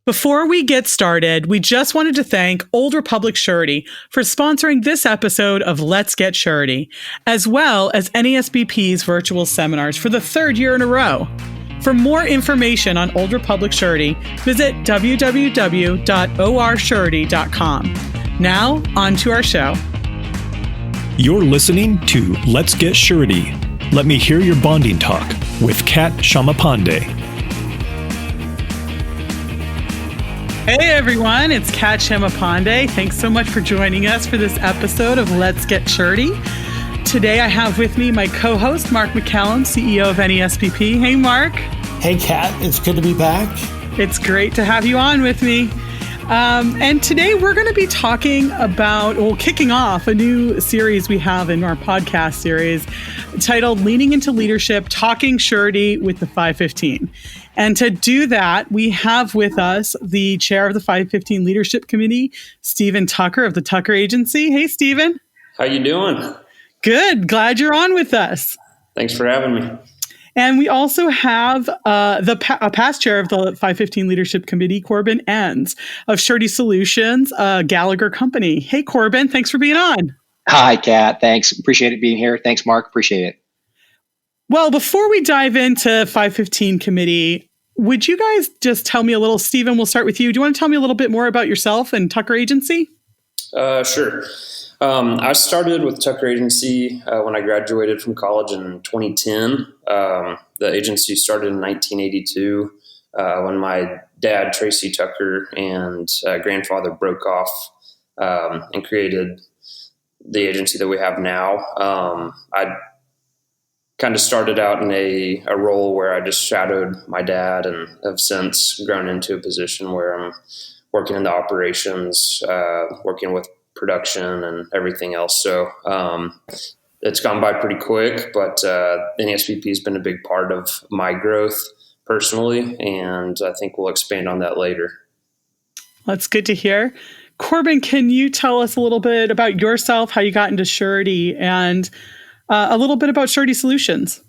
Before we get started, we just wanted to thank Old Republic Surety for sponsoring this episode of Let's Get Surety, as well as NASBP's virtual seminars for the third year in a row. For more information on Old Republic Surety, visit www.orsurety.com. Now, on to our show. You're listening to Let's Get Surety. Let me hear your bonding talk with Kat Shamapande. Hey everyone, it's Kat Shamapande. Thanks so much for joining us for this episode of Let's Get Surety. Today I have with me my co-host, Mark McCallum, CEO of NASBP. Hey Mark. Hey Kat, it's good to be back. It's great to have you on with me. And today we're going to be talking about, kicking off a new series we have in our podcast series titled Leaning into Leadership, Talking Surety with the 515. And to do that, we have with us the chair of the 515 Leadership Committee, Stephen Tucker of the Tucker Agency. Hey, Stephen. How you doing? Good. Glad you're on with us. Thanks for having me. And we also have a past chair of the 515 Leadership Committee, Corbin Enns of Surety Solutions, a Gallagher company. Hey, Corbin, thanks for being on. Hi, Kat. Thanks. Appreciate it being here. Thanks, Mark. Appreciate it. Well, before we dive into 515 Committee, would you guys just tell me a little, Stephen, we'll start with you. Do you want to tell me a little bit more about yourself and Tucker Agency? Sure. I started with Tucker Agency when I graduated from college in 2010. The agency started in 1982 when my dad, Tracy Tucker, and grandfather broke off and created the agency that we have now. I kind of started out in a role where I just shadowed my dad and have since grown into a position where I'm working in the operations, working with production and everything else. So it's gone by pretty quick, but NASBP has been a big part of my growth personally, and I think we'll expand on that later. That's good to hear. Corbin, can you tell us a little bit about yourself, how you got into Surety, and a little bit about Surety Solutions?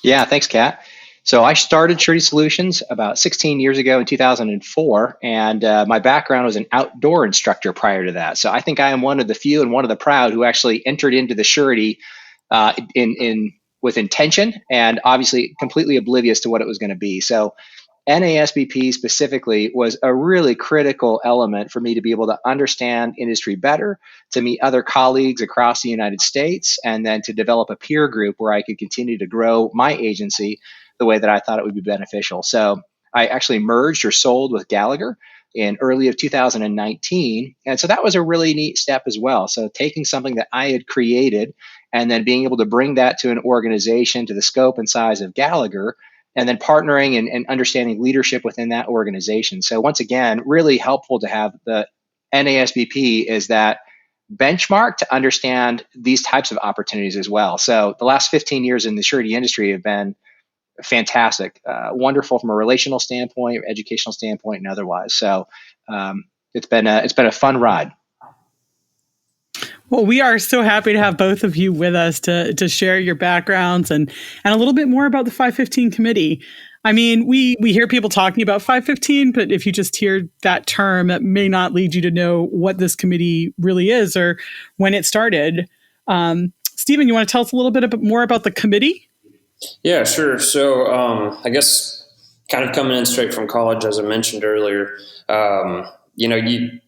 Yeah, thanks, Kat. So I started Surety Solutions about 16 years ago in 2004, and my background was an outdoor instructor prior to that. So I think I am one of the few and one of the proud who actually entered into the surety with intention and obviously completely oblivious to what it was going to be. So NASBP specifically was a really critical element for me to be able to understand industry better, to meet other colleagues across the United States, and then to develop a peer group where I could continue to grow my agency the way that I thought it would be beneficial. So I actually merged or sold with Gallagher in early of 2019. And so that was a really neat step as well. So taking something that I had created and then being able to bring that to an organization to the scope and size of Gallagher, and then partnering and understanding leadership within that organization. So once again, really helpful to have the NASBP is that benchmark to understand these types of opportunities as well. So the last 15 years in the surety industry have been fantastic, wonderful from a relational standpoint, educational standpoint, and otherwise. So it's been a fun ride. Well, we are so happy to have both of you with us to share your backgrounds and a little bit more about the 515 Committee. I mean, we hear people talking about 515, but if you just hear that term, it may not lead you to know what this committee really is or when it started. Stephen, you want to tell us a little bit more about the committee? Yeah, sure. So I guess kind of coming in straight from college, as I mentioned earlier, you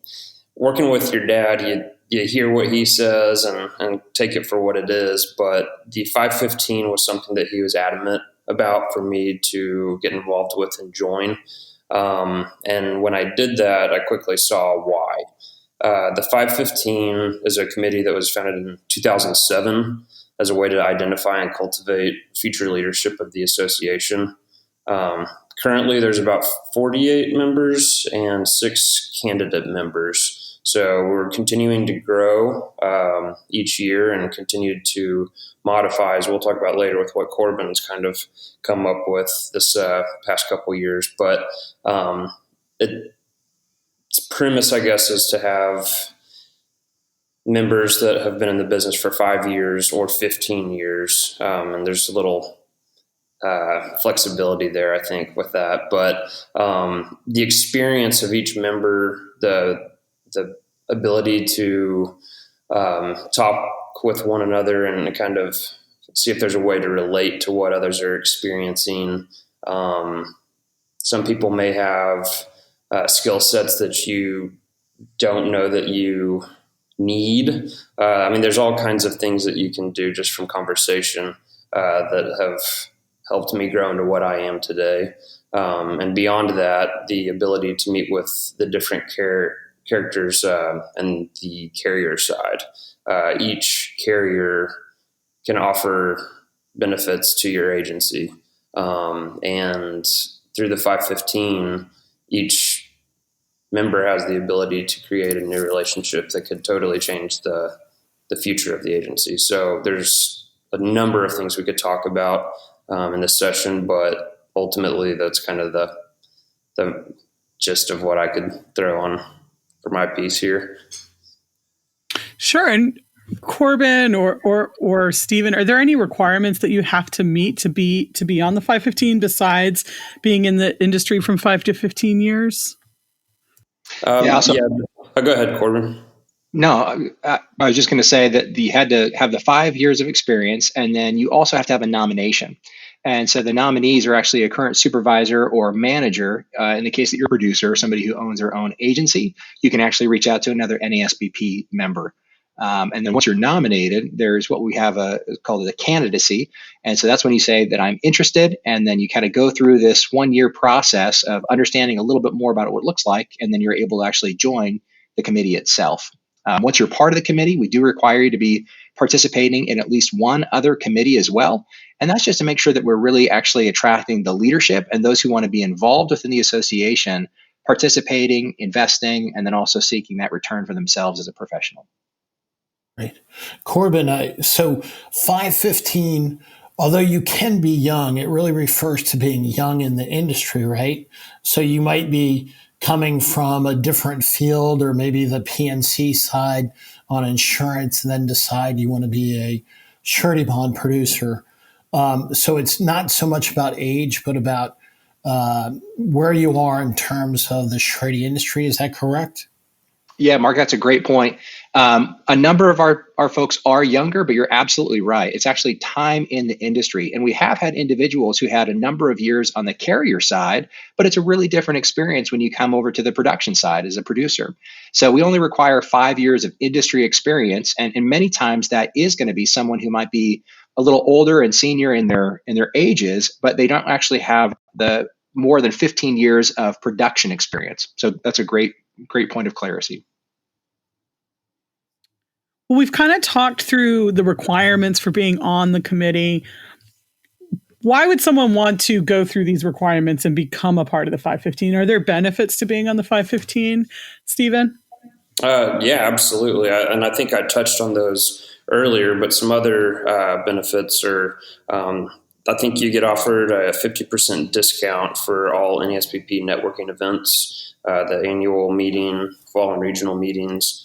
working with your dad, you hear what he says and take it for what it is. But the 515 was something that he was adamant about for me to get involved with and join. And when I did that, I quickly saw why. The 515 is a committee that was founded in 2007 as a way to identify and cultivate future leadership of the association. Currently, there's about 48 members and 6 candidate members. So we're continuing to grow each year and continue to modify, as we'll talk about later with what Corbin's kind of come up with this past couple of years. But its premise, I guess, is to have members that have been in the business for 5 years or 15 years. And there's a little flexibility there, I think, with that. But the experience of each member, the ability to talk with one another and kind of see if there's a way to relate to what others are experiencing. Some people may have skill sets that you don't know that you need. There's all kinds of things that you can do just from conversation that have helped me grow into what I am today. And beyond that, the ability to meet with the different characters and the carrier side. Each carrier can offer benefits to your agency. And through the 515, each member has the ability to create a new relationship that could totally change the future of the agency. So there's a number of things we could talk about in this session, but ultimately that's kind of the gist of what I could throw on for my piece here. Sure. And Corbin or Stephen, are there any requirements that you have to meet to be on the 515 besides being in the industry from 5 to 15 years? Go ahead, Corbin. No, I was just going to say that you had to have the 5 years of experience, and then you also have to have a nomination. And so the nominees are actually a current supervisor or manager. In the case that you're a producer, somebody who owns their own agency, you can actually reach out to another NASBP member. And then once you're nominated, there's what we have called a candidacy. And so that's when you say that I'm interested. And then you kind of go through this 1 year process of understanding a little bit more about what it looks like. And then you're able to actually join the committee itself. Once you're part of the committee, we do require you to be participating in at least one other committee as well. And that's just to make sure that we're really actually attracting the leadership and those who want to be involved within the association, participating, investing, and then also seeking that return for themselves as a professional. Right. Corbin, so 515, although you can be young, it really refers to being young in the industry, right? So you might be coming from a different field or maybe the PNC side on insurance and then decide you want to be a surety bond producer. So it's not so much about age, but about where you are in terms of the surety industry. Is that correct? Yeah, Mark, that's a great point. A number of our folks are younger, but you're absolutely right. It's actually time in the industry. And we have had individuals who had a number of years on the carrier side, but it's a really different experience when you come over to the production side as a producer. So we only require 5 years of industry experience. And many times that is going to be someone who might be a little older and senior in their ages, but they don't actually have the more than 15 years of production experience. So that's a great point of clarity. Well, we've kind of talked through the requirements for being on the committee. Why would someone want to go through these requirements and become a part of the 515? Are there benefits to being on the 515, Stephen? Yeah, absolutely. And I think I touched on those earlier, but some other benefits are, I think you get offered a 50% discount for all NASBP networking events, the annual meeting, fall and regional meetings.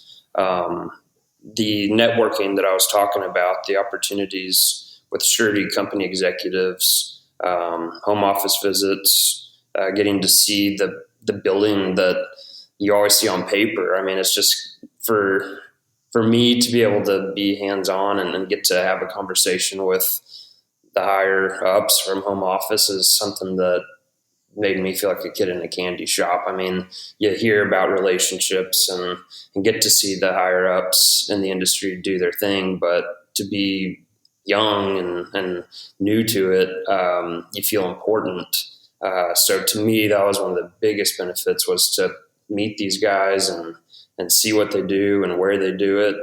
The networking that I was talking about, the opportunities with surety company executives, home office visits, getting to see the building that you always see on paper. I mean, it's just for me to be able to be hands-on and get to have a conversation with the higher ups from home office is something that made me feel like a kid in a candy shop. I mean, you hear about relationships and get to see the higher ups in the industry do their thing, but to be young and new to it, you feel important. So to me, that was one of the biggest benefits, was to meet these guys and see what they do and where they do it.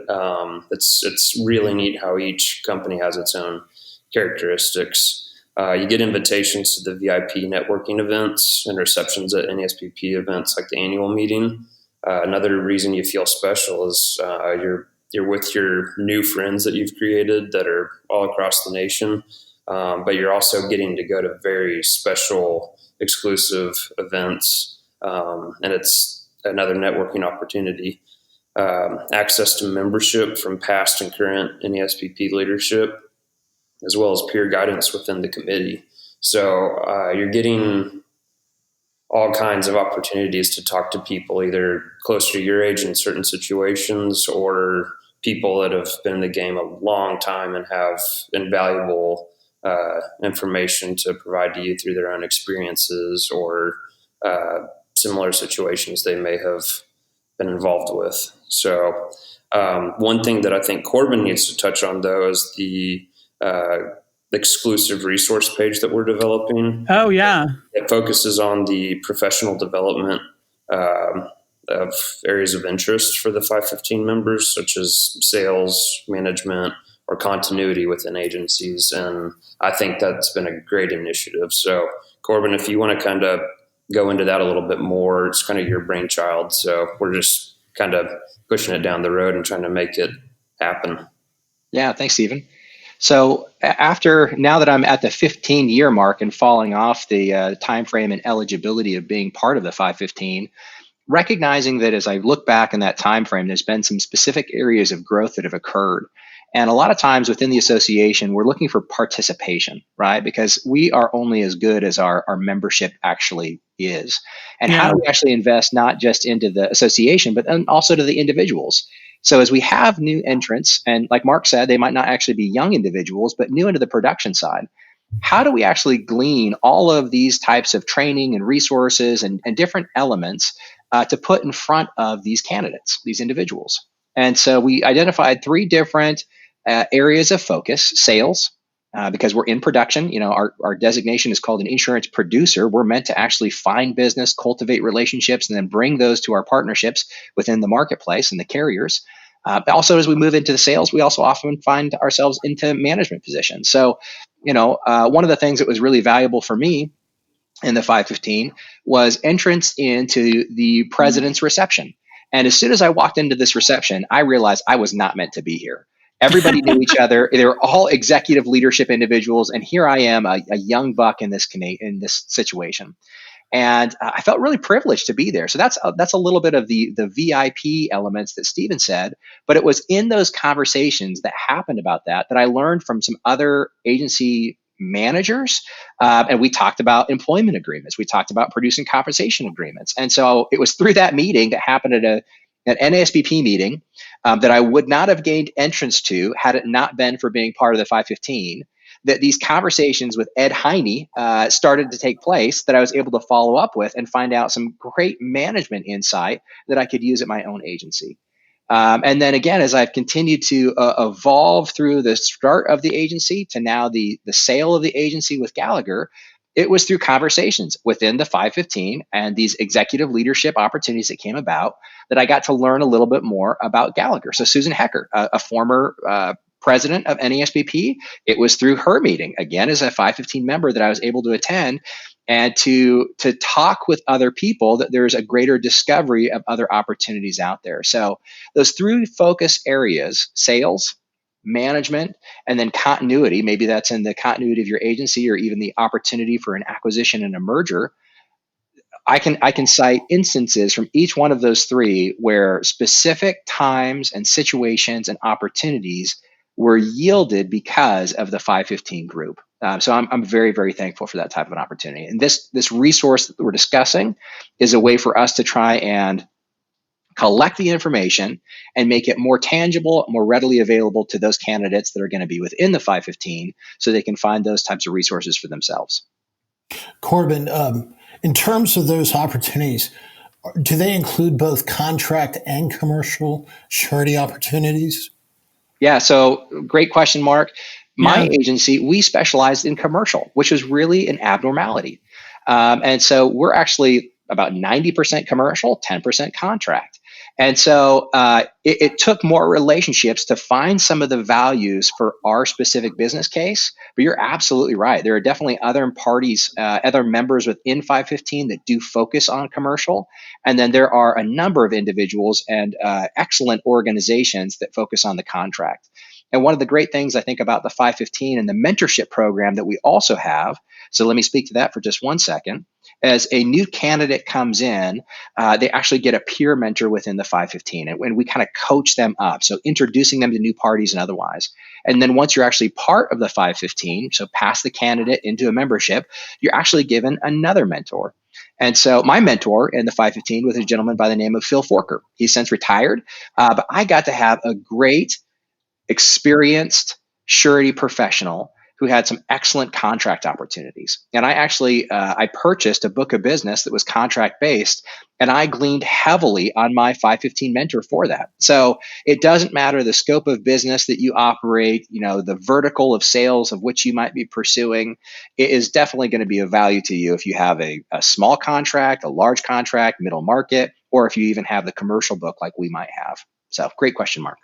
It's really neat how each company has its own characteristics. You get invitations to the VIP networking events and receptions at NASBP events like the annual meeting. Another reason you feel special is you're with your new friends that you've created that are all across the nation, but you're also getting to go to very special, exclusive events, and it's another networking opportunity. Access to membership from past and current NASBP leadership, as well as peer guidance within the committee. So you're getting all kinds of opportunities to talk to people either closer to your age in certain situations or people that have been in the game a long time and have invaluable information to provide to you through their own experiences or similar situations they may have been involved with. So one thing that I think Corbin needs to touch on, though, is the exclusive resource page that we're developing. Oh, yeah. It focuses on the professional development of areas of interest for the 515 members, such as sales, management, or continuity within agencies. And I think that's been a great initiative. So, Corbin, if you want to kind of go into that a little bit more, it's kind of your brainchild. So we're just kind of pushing it down the road and trying to make it happen. Yeah, thanks, Stephen. So now that I'm at the 15-year mark and falling off the time frame and eligibility of being part of the 515, recognizing that as I look back in that time frame, there's been some specific areas of growth that have occurred. And a lot of times within the association, we're looking for participation, right? Because we are only as good as our membership actually is. And how do we actually invest not just into the association, but then also to the individuals? So as we have new entrants, and like Mark said, they might not actually be young individuals, but new into the production side. How do we actually glean all of these types of training and resources and different elements to put in front of these candidates, these individuals? And so we identified 3 different areas of focus: sales, because we're in production. Our designation is called an insurance producer. We're meant to actually find business, cultivate relationships, and then bring those to our partnerships within the marketplace and the carriers. Also, as we move into the sales, we also often find ourselves into management positions. So, one of the things that was really valuable for me in the 515 was entrance into the president's reception. And as soon as I walked into this reception, I realized I was not meant to be here. Everybody knew each other. They were all executive leadership individuals. And here I am, a young buck in this situation. And I felt really privileged to be there. So that's a little bit of the VIP elements that Stephen said. But it was in those conversations that happened about that I learned from some other agency managers. And we talked about employment agreements. We talked about producing compensation agreements. And so it was through that meeting that happened at an NASBP meeting that I would not have gained entrance to had it not been for being part of the 515, that these conversations with Ed Heine started to take place that I was able to follow up with and find out some great management insight that I could use at my own agency. And then again, as I've continued to evolve through the start of the agency to now the sale of the agency with Gallagher, it was through conversations within the 515 and these executive leadership opportunities that came about that I got to learn a little bit more about Gallagher. So Susan Hecker, a former president of NASBP, it was through her meeting, again, as a 515 member, that I was able to attend and to talk with other people that there's a greater discovery of other opportunities out there. So those 3 focus areas: sales, management, and then continuity. Maybe that's in the continuity of your agency or even the opportunity for an acquisition and a merger. I can cite instances from each one of those 3 where specific times and situations and opportunities were yielded because of the 515 group. So I'm very, very thankful for that type of an opportunity. And this resource that we're discussing is a way for us to try and collect the information and make it more tangible, more readily available to those candidates that are going to be within the 515 so they can find those types of resources for themselves. Corbin, in terms of those opportunities, do they include both contract and commercial surety opportunities? Yeah, so great question, Mark. My agency, we specialized in commercial, which was really an abnormality. And so we're actually about 90% commercial, 10% contract. And so it took more relationships to find some of the values for our specific business case. But you're absolutely right. There are definitely other parties, other members within 515 that do focus on commercial. And then there are a number of individuals and excellent organizations that focus on the contract. And one of the great things I think about the 515 and the mentorship program that we also have, so let me speak to that for just one second, as a new candidate comes in, they actually get a peer mentor within the 515, and when we kind of coach them up, so introducing them to new parties and otherwise. And then once you're actually part of the 515, so past the candidate into a membership, you're actually given another mentor. And so my mentor in the 515 was a gentleman by the name of Phil Forker. He's since retired, but I got to have a great, experienced surety professional who had some excellent contract opportunities. And I actually, I purchased a book of business that was contract based, and I gleaned heavily on my 515 mentor for that. So it doesn't matter the scope of business that you operate, the vertical of sales of which you might be pursuing. It is definitely going to be of value to you if you have a small contract, a large contract, middle market, or if you even have the commercial book like we might have. So great question, Mark.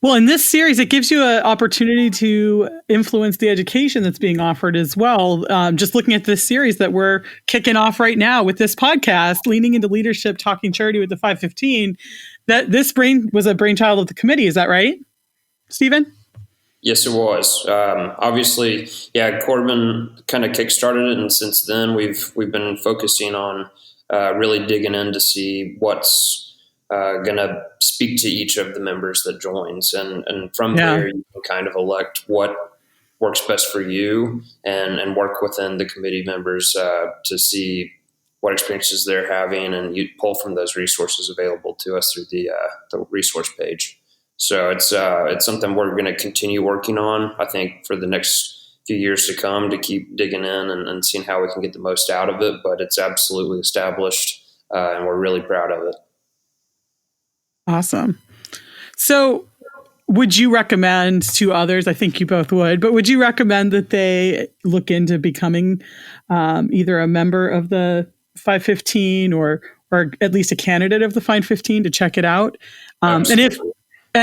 Well, in this series, it gives you an opportunity to influence the education that's being offered as well. Just looking at this series that we're kicking off right now with this podcast, Leaning into Leadership, Talking Surety with the 515, that this was a brainchild of the committee. Is that right, Stephen? Yes, it was. Obviously, Corbin kind of kickstarted it, and since then we've been focusing on really digging in to see what's going to speak to each of the members that joins. And from there, you can kind of elect what works best for you and work within the committee members to see what experiences they're having, and you pull from those resources available to us through the resource page. So it's something we're going to continue working on, I think, for the next few years to come, to keep digging in and seeing how we can get the most out of it. But it's absolutely established, and we're really proud of it. Awesome. So would you recommend to others, I think you both would, but would you recommend that they look into becoming either a member of the 515 or at least a candidate of the 515 to check it out? And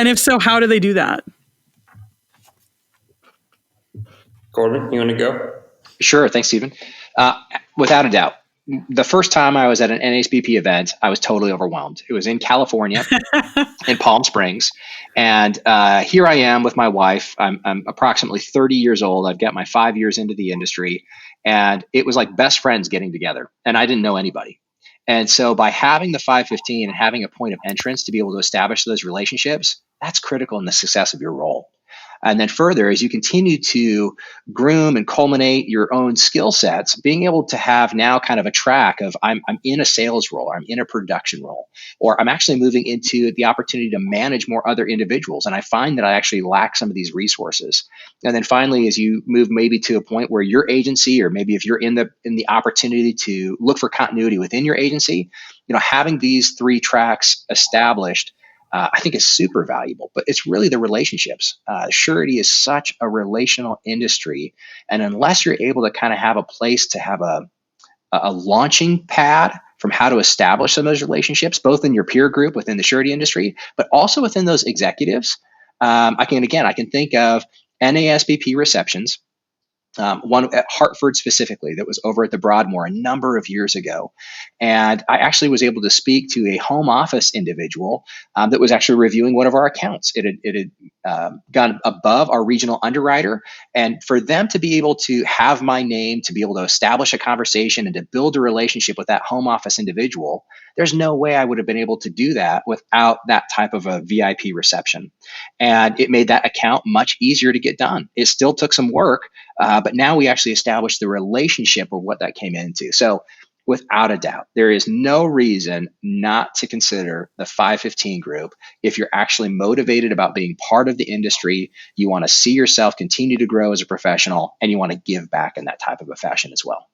if so, how do they do that? Corbin, you want to go? Sure. Thanks, Stephen. Without a doubt. The first time I was at an NASBP event, I was totally overwhelmed. It was in California, in Palm Springs. And here I am with my wife. I'm approximately 30 years old. I've got my 5 years into the industry. And it was like best friends getting together. And I didn't know anybody. And so by having the 515 and having a point of entrance to be able to establish those relationships, that's critical in the success of your role. And then further, as you continue to groom and culminate your own skill sets, being able to have now kind of a track of I'm in a sales role, or I'm in a production role, or I'm actually moving into the opportunity to manage more other individuals. And I find that I actually lack some of these resources. And then finally, as you move maybe to a point where your agency, or maybe if you're in the opportunity to look for continuity within your agency, having these 3 tracks established, I think is super valuable. But it's really the relationships. Surety is such a relational industry. And unless you're able to kind of have a place to have a launching pad from how to establish some of those relationships, both in your peer group within the surety industry, but also within those executives, I can think of NASBP receptions. One at Hartford specifically that was over at the Broadmoor a number of years ago. And I actually was able to speak to a home office individual that was actually reviewing one of our accounts. It had gone above our regional underwriter. And for them to be able to have my name, to be able to establish a conversation and to build a relationship with that home office individual, there's no way I would have been able to do that without that type of a VIP reception. And it made that account much easier to get done. It still took some work, but now we actually established the relationship of what that came into. So without a doubt, there is no reason not to consider the 515 group if you're actually motivated about being part of the industry, you want to see yourself continue to grow as a professional, and you want to give back in that type of a fashion as well.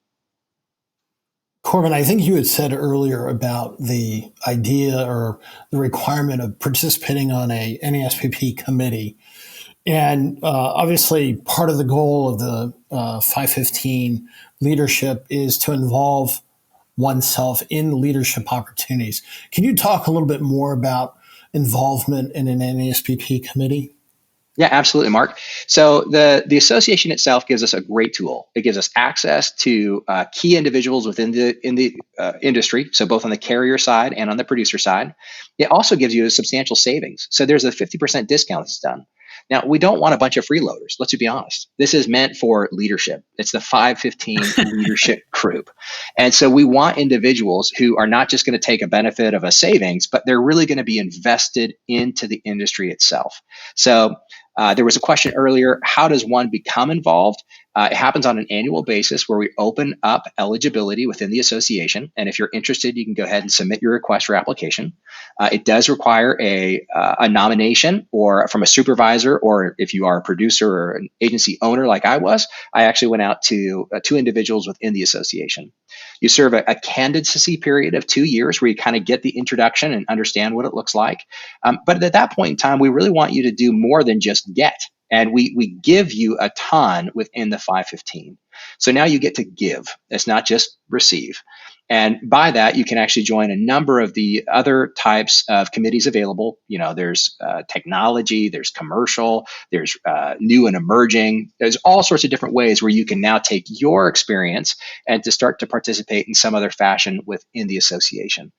Corbin, I think you had said earlier about the idea or the requirement of participating on a NASBP committee. And obviously, part of the goal of the 515 leadership is to involve oneself in leadership opportunities. Can you talk a little bit more about involvement in an NASBP committee? Yeah, absolutely, Mark. So the association itself gives us a great tool. It gives us access to key individuals within the industry, so both on the carrier side and on the producer side. It also gives you a substantial savings. So there's a 50% discount that's done. Now, we don't want a bunch of freeloaders. Let's be honest. This is meant for leadership. It's the 515 leadership group. And so we want individuals who are not just going to take a benefit of a savings, but they're really going to be invested into the industry itself. So there was a question earlier, how does one become involved? It happens on an annual basis where we open up eligibility within the association. And if you're interested, you can go ahead and submit your request for application. It does require a nomination or from a supervisor, or if you are a producer or an agency owner like I was, I actually went out to 2 individuals within the association. You serve a candidacy period of 2 years where you kind of get the introduction and understand what it looks like. But at that point in time, we really want you to do more than just get. And we give you a ton within the 515. So now you get to give. It's not just receive. And by that, you can actually join a number of the other types of committees available. You know, there's technology, there's commercial, there's new and emerging. There's all sorts of different ways where you can now take your experience and to start to participate in some other fashion within the association.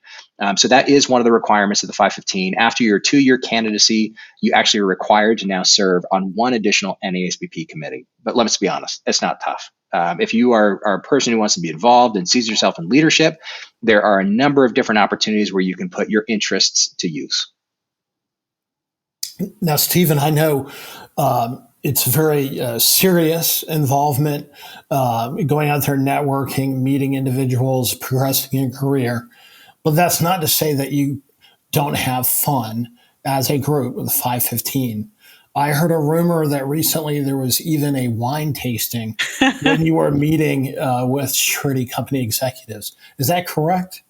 So that is one of the requirements of the 515. After your 2-year candidacy, you actually are required to now serve on one additional NASBP committee. But let's be honest, it's not tough. If you are a person who wants to be involved and sees yourself in leadership, there are a number of different opportunities where you can put your interests to use. Now, Stephen, I know it's very serious involvement, going out there networking, meeting individuals, progressing in career. But that's not to say that you don't have fun as a group with 515. I heard a rumor that recently there was even a wine tasting when you were meeting with Surety company executives. Is that correct?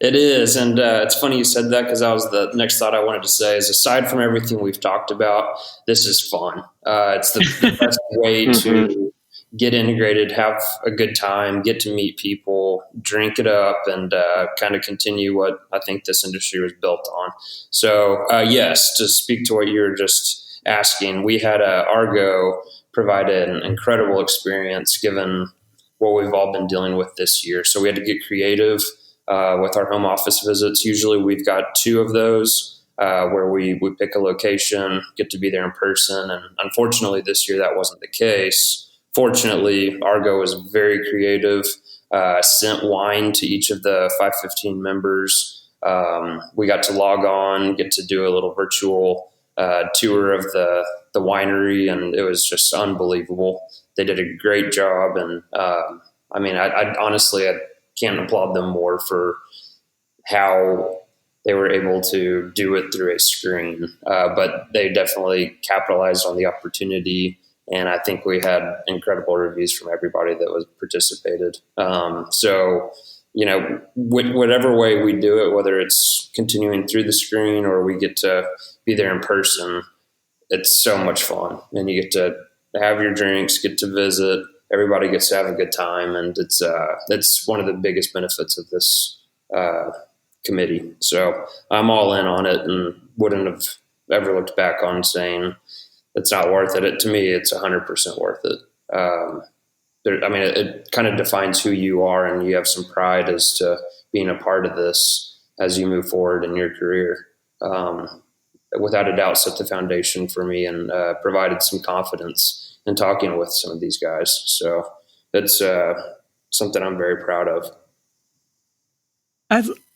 It is. And it's funny you said that, because that was the next thought I wanted to say is, aside from everything we've talked about, this is fun. It's the best way to get integrated, have a good time, get to meet people, drink it up, and kind of continue what I think this industry was built on. So yes, to speak to what you were just asking, we had Argo provide an incredible experience given what we've all been dealing with this year. So we had to get creative with our home office visits. Usually we've got 2 of those where we pick a location, get to be there in person. And unfortunately this year that wasn't the case. Fortunately, Argo was very creative, sent wine to each of the 515 members. We got to log on, get to do a little virtual tour of the winery, and it was just unbelievable. They did a great job, and I honestly, I can't applaud them more for how they were able to do it through a screen. But they definitely capitalized on the opportunity, and I think we had incredible reviews from everybody that was participated. So, you know, whatever way we do it, whether it's continuing through the screen or we get to be there in person, it's so much fun. And you get to have your drinks, get to visit, everybody gets to have a good time. And it's one of the biggest benefits of this committee. So I'm all in on it and wouldn't have ever looked back on saying it's not worth it. To me, it's 100% worth it. It kind of defines who you are, and you have some pride as to being a part of this as you move forward in your career. Without a doubt, set the foundation for me and provided some confidence in talking with some of these guys. So it's something I'm very proud of.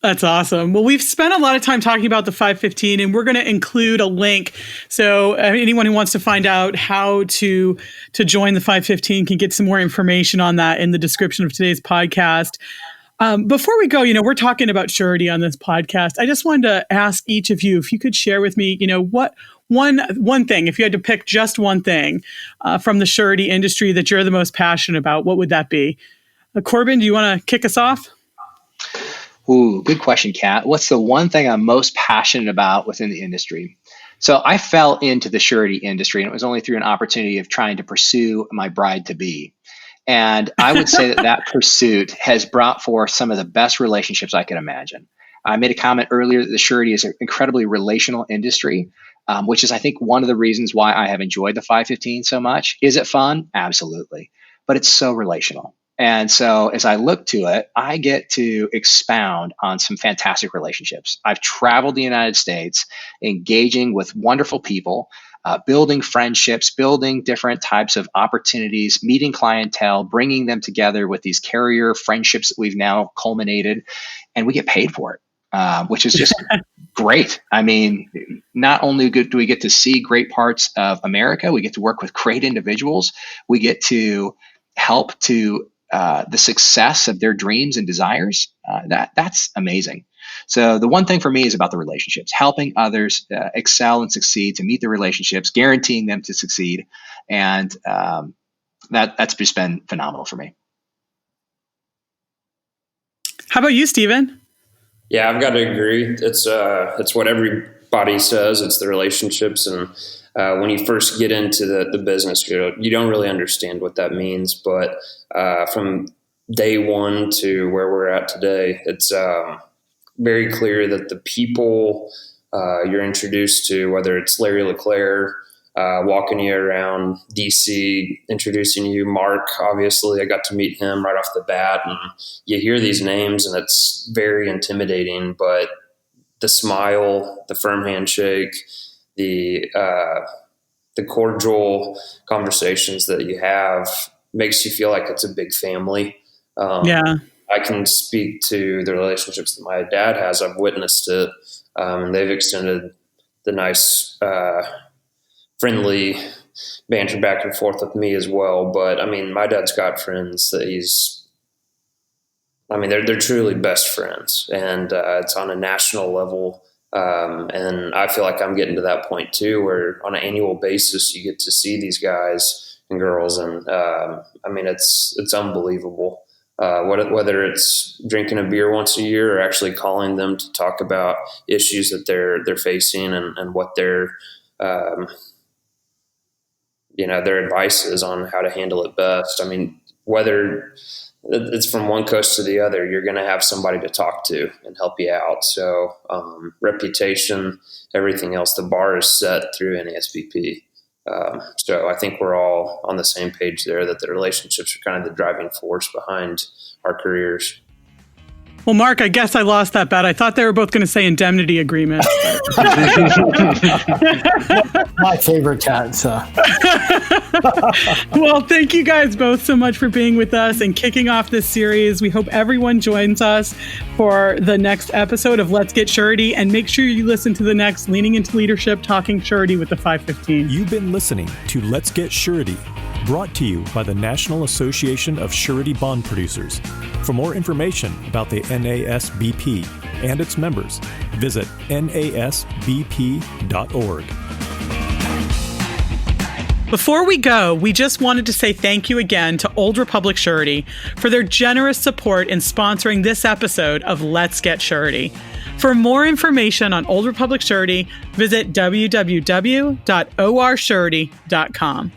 That's awesome. Well, we've spent a lot of time talking about the 515, and we're going to include a link. So anyone who wants to find out how to join the 515 can get some more information on that in the description of today's podcast. Before we go, we're talking about surety on this podcast. I just wanted to ask each of you if you could share with me, what one thing, if you had to pick just one thing from the surety industry that you're the most passionate about, what would that be? Corbin, do you want to kick us off? Ooh, good question, Kat. What's the one thing I'm most passionate about within the industry? So I fell into the surety industry, and it was only through an opportunity of trying to pursue my bride-to-be. And I would say that pursuit has brought forth some of the best relationships I could imagine. I made a comment earlier that the surety is an incredibly relational industry, which is, I think, one of the reasons why I have enjoyed the 515 so much. Is it fun? Absolutely. But it's so relational. And so as I look to it, I get to expound on some fantastic relationships. I've traveled the United States, engaging with wonderful people. building friendships, building different types of opportunities, meeting clientele, bringing them together with these carrier friendships that we've now culminated, and we get paid for it, which is just great. I mean, not only do we get to see great parts of America, we get to work with great individuals, we get to help to the success of their dreams and desires. That's amazing. So the one thing for me is about the relationships, helping others excel and succeed, to meet the relationships, guaranteeing them to succeed. And that's just been phenomenal for me. How about you, Stephen? Yeah, I've got to agree. It's what everybody says. It's the relationships. And when you first get into the business, you don't really understand what that means. But from day one to where we're at today, it's very clear that the people you're introduced to, whether it's Larry LeClaire walking you around DC, introducing you, Mark, obviously, I got to meet him right off the bat, and you hear these names and it's very intimidating, but the smile, the firm handshake, the cordial conversations that you have makes you feel like it's a big family. Yeah. I can speak to the relationships that my dad has. I've witnessed it, and they've extended the nice, friendly banter back and forth with me as well. But I mean, my dad's got friends that they're truly best friends, and it's on a national level. And I feel like I'm getting to that point too, where on an annual basis, you get to see these guys and girls. And it's unbelievable. Whether it's drinking a beer once a year or actually calling them to talk about issues that they're facing and what their advice is on how to handle it best. I mean, whether it's from one coast to the other, you're going to have somebody to talk to and help you out. So reputation, everything else, the bar is set through NASBP. So I think we're all on the same page there, that the relationships are kind of the driving force behind our careers. Well, Mark, I guess I lost that bet. I thought they were both going to say indemnity agreement. My favorite cat. So. Well, thank you guys both so much for being with us and kicking off this series. We hope everyone joins us for the next episode of Let's Get Surety, and make sure you listen to the next Leaning into Leadership, Talking Surety with the 515. You've been listening to Let's Get Surety, brought to you by the National Association of Surety Bond Producers. For more information about the NASBP and its members, visit nasbp.org. Before we go, we just wanted to say thank you again to Old Republic Surety for their generous support in sponsoring this episode of Let's Get Surety. For more information on Old Republic Surety, visit www.orsurety.com.